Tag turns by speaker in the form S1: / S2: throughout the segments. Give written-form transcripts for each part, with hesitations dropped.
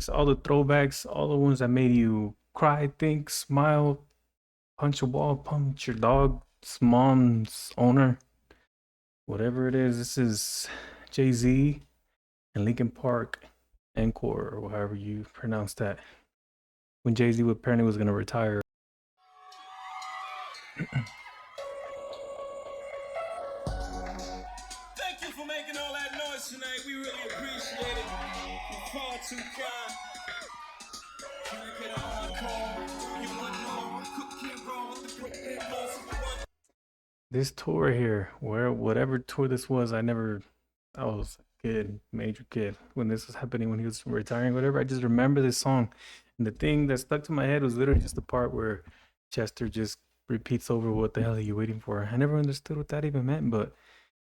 S1: all the throwbacks, all the ones that made you cry, think, smile, punch a wall, punch your dog's mom's owner, whatever it is. This is Jay-Z and Linkin Park encore, or however you pronounce that. When Jay-Z apparently was gonna retire.
S2: Thank you for making all that noise tonight. We really appreciate it. You're far too kind. Can I get an encore? You want more? Cook and roll with the Brooklyn boys.
S1: This tour here, where whatever tour this was, I was a kid, major kid, when this was happening, when he was retiring, whatever. I just remember this song. And the thing that stuck to my head was literally just the part where Chester just repeats over, "What the hell are you waiting for?" I never understood what that even meant, but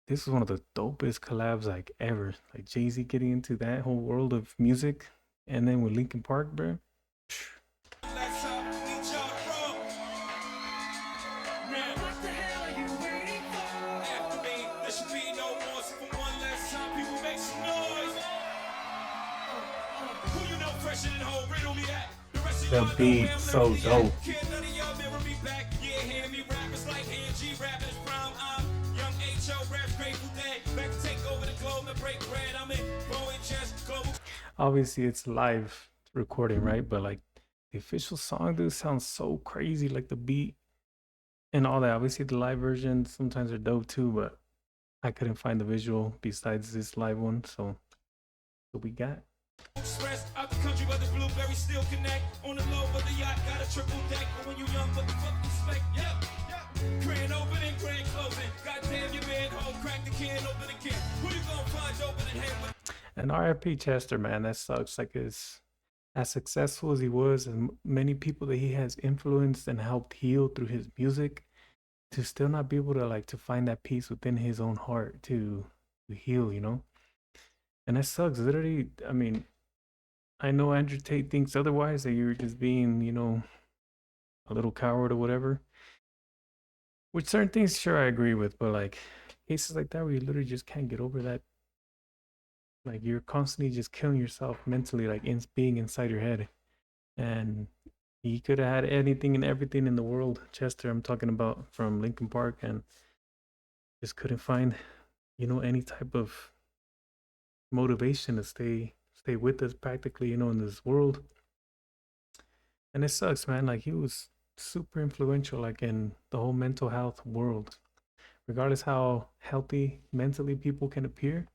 S1: this was one of the dopest collabs like ever. Like Jay-Z getting into that whole world of music, and then with Linkin Park, bro.
S2: Let's need y'all to roll. Now, what the hell are you waiting for? After me, there should be no more. So for one last time, people make some noise. Who you know fresher than whole? Riddle me that. The rest of
S1: The
S2: y'all know
S1: beat
S2: where I'm
S1: so
S2: literally
S1: dope.
S2: at. Can't none of y'all mirror me back. Yeah, hear me rappers like Angie, rappers prime. I'm young H.O. raps, Grateful Dead. Back to take over the globe and break bread. I'm in Boeing chest, global.
S1: Obviously, it's live recording, right? But like the official song, dude, sounds so crazy. Like the beat and all that. Obviously, the live version sometimes are dope too, but I couldn't find the visual besides this live one. So what we got?
S2: Express out the country where the blueberries still connect. On the low of the yacht, got a triple deck. But when you young, what the fuck you expect? Yeah. Grand opening, grand closing. Goddamn, you been home, crack the can, open again. Who you gonna find opening hand?
S1: And RIP Chester, man, that sucks. Like as successful as he was, and many people that he has influenced and helped heal through his music, to still not be able to like to find that peace within his own heart to heal, you know. And that sucks. Literally, I mean, I know Andrew Tate thinks otherwise, that you're just being, you know, a little coward or whatever. With certain things, sure, I agree with, but like cases like that where you literally just can't get over that, like you're constantly just killing yourself mentally, like in being inside your head. And he could have had anything and everything in the world, Chester, I'm talking about, from Linkin Park, and just couldn't find, you know, any type of motivation to stay with us practically, you know, in this world. And it sucks, man. Like he was super influential, like in the whole mental health world. Regardless how healthy mentally people can appear,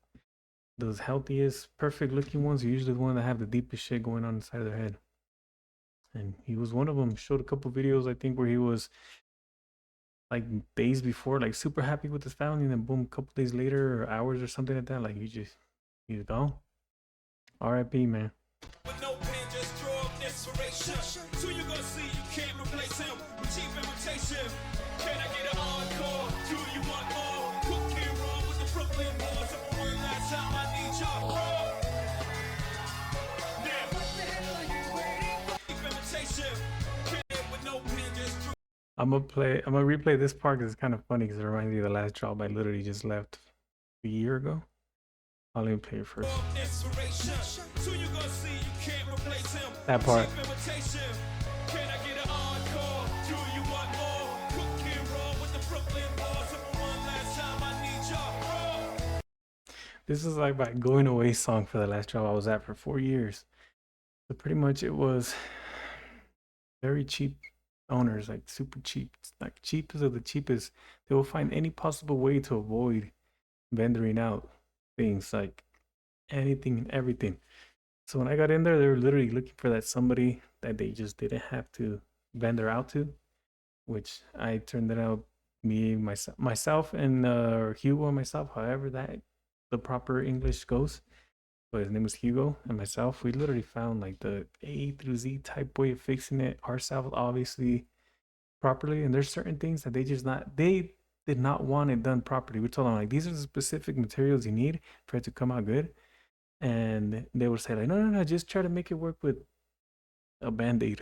S1: those healthiest, perfect looking ones are usually the ones that have the deepest shit going on inside of their head. And he was one of them. Showed a couple videos, I think, where he was like days before, like super happy with his family, and then boom, a couple days later or hours or something like that, like he's gone. R.I.P. man.
S2: With no pen, just draw up inspiration. So you gonna see you can't replace him with cheap imitation. Can I get an encore? Do you want more? Cook and roll with the Brooklyn boys. For one last time, I need y'all raw. Now, what the hell are you waiting for? Cheap imitation. With no pen, just draw.
S1: I'm gonna replay this part because it's kind of funny because it reminds me of the last job I literally just left a year ago. I'll let me play it first.
S2: Inspiration. So you gonna see you can't replace him.
S1: That part.
S2: Cheap imitation. Can I get an encore? Do you want more? Cook and roll with the Brooklyn boys. For one last time, I need y'all raw.
S1: This is like my going away song for the last job I was at for 4 years. So pretty much it was very cheap owners, like super cheap, like cheapest of the cheapest. They will find any possible way to avoid vendoring out things, like anything and everything. So when I got in there, they were literally looking for that somebody that they just didn't have to vendor out to, which I turned it out, me, myself and Hugo and myself, however that the proper English goes. But his name was Hugo and myself. We literally found like the A through Z type way of fixing it ourselves, obviously properly. And there's certain things that they did not want it done properly. We told them like these are the specific materials you need for it to come out good. And they would say like, no, just try to make it work with a band-aid,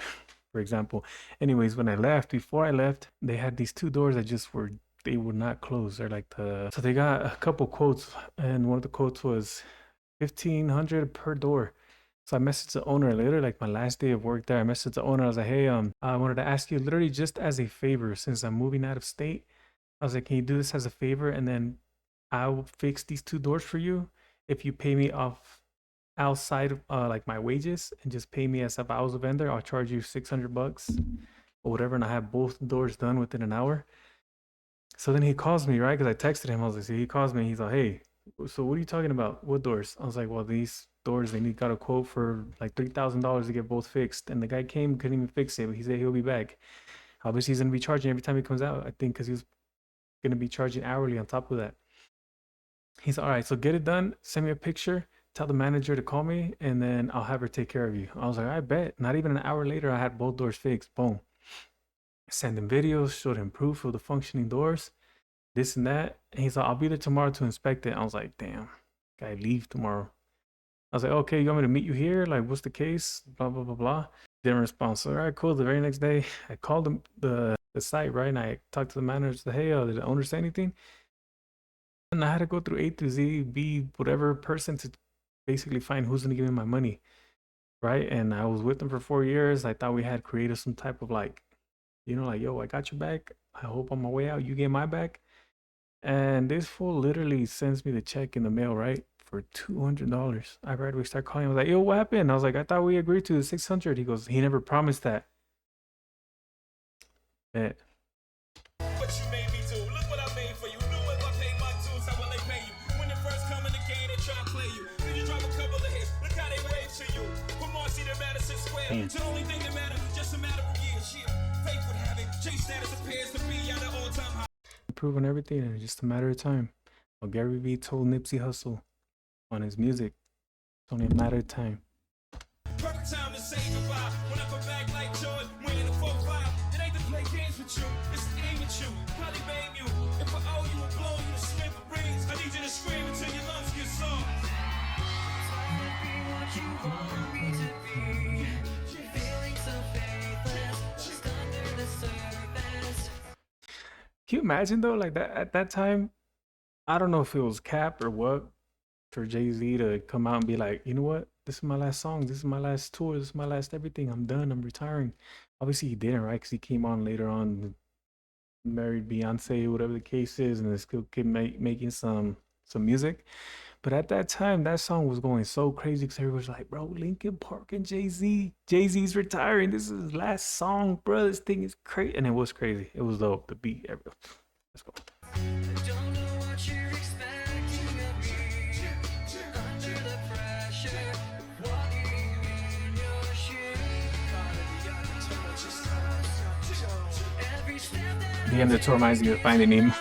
S1: for example. Anyways, before I left, they had these two doors that they would not close. They're like so they got a couple quotes, and one of the quotes was 1,500 per door. So I messaged the owner later, like my last day of work there. I messaged the owner. I was like, hey, I wanted to ask you literally just as a favor, since I'm moving out of state. I was like, can you do this as a favor? And then I'll fix these 2 doors for you if you pay me off outside of like my wages and just pay me as if I was a vendor. I'll charge you $600 or whatever, and I have both doors done within an hour. So then he calls me, right? Because I texted him. I was like, so he calls me. He's like, hey, so what are you talking about? What doors? I was like, well, these doors, got a quote for like $3,000 to get both fixed. And the guy came, couldn't even fix it, but he said he'll be back. Obviously, he's going to be charging every time he comes out, I think, because he was going to be charging hourly on top of that. He's all right, so get it done. Send me a picture. Tell the manager to call me, and then I'll have her take care of you. I was like, I bet. Not even an hour later, I had both doors fixed. Boom. Send him videos, showed him proof of the functioning doors, this and that. And he's like, I'll be there tomorrow to inspect it. I was like, damn, guy leave tomorrow. I was like, okay, you want me to meet you here? Like, what's the case? Blah, blah, blah, blah. Didn't respond. So, all right, cool. The very next day, I called him, the site, right? And I talked to the manager, said, hey, did the owner say anything? And I had to go through A through Z, be whatever person to basically find who's going to give me my money, right? And I was with them for 4 years. I thought we had created some type of like, like, yo, I got your back. I hope on my way out, you get my back. And this fool literally sends me the check in the mail, right? For $200. I right away start calling him. I was like, yo, what happened? I was like, I thought we agreed to the 600. He goes, he never promised that. Bet.
S2: What you made me do, look what I made for you. Knew if I paid my dues, how will they pay you? When you first come in the game, they try to play you. Then you drop a couple of hits, look how they wave to you. From Marcy to Madison Square, to the only thing that matters, just a matter of years. Yeah, fate would have it, J status appears to be at an all-time high.
S1: Improving everything, and it's just a matter of time. Well, Gary Vee told Nipsey Hussle on his music, it's only a matter of time.
S2: Perfect time to say goodbye. When I come back like Jordan, winning the 4-5. It ain't to play games with you, it's to aim at you. Probably blame you. If I owe you and blow you to spit the rings, I need you to scream until your lungs get sore.
S1: Can you imagine though, like that at that time? I don't know if it was cap or what, for Jay-Z to come out and be like, you know what? This is my last song. This is my last tour. This is my last everything. I'm done. I'm retiring. Obviously, he didn't, right? Because he came on later on, married Beyonce, whatever the case is, and still kept making some music. But at that time, that song was going so crazy because everybody was like, bro, Linkin Park and Jay-Z. Jay-Z's retiring. This is his last song, bro. This thing is crazy. And it was crazy. It was dope. The beat. Let's go. The end of the tour reminds me of Finding Nemo.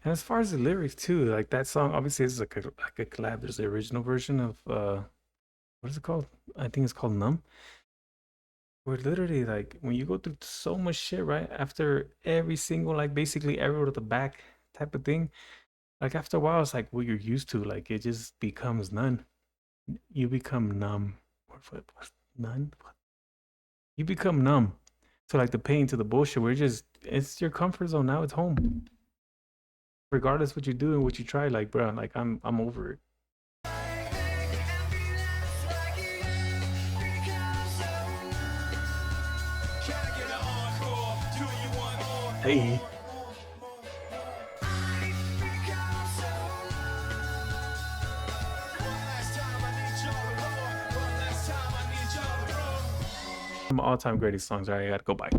S1: And as far as the lyrics too, like that song, obviously it's like a collab. There's the original version of what is it called? I think it's called Numb. Where literally like when you go through so much shit, right? After every single like basically arrow to the back type of thing, like after a while it's like what you're used to. Like it just becomes none. You become numb. What none? What? You become numb. So like the pain to the bullshit, it's your comfort zone now. It's home. Regardless what you do and what you try, like bro, like I'm over it. Hey. My all-time greatest songs. All right, I gotta go. Bye.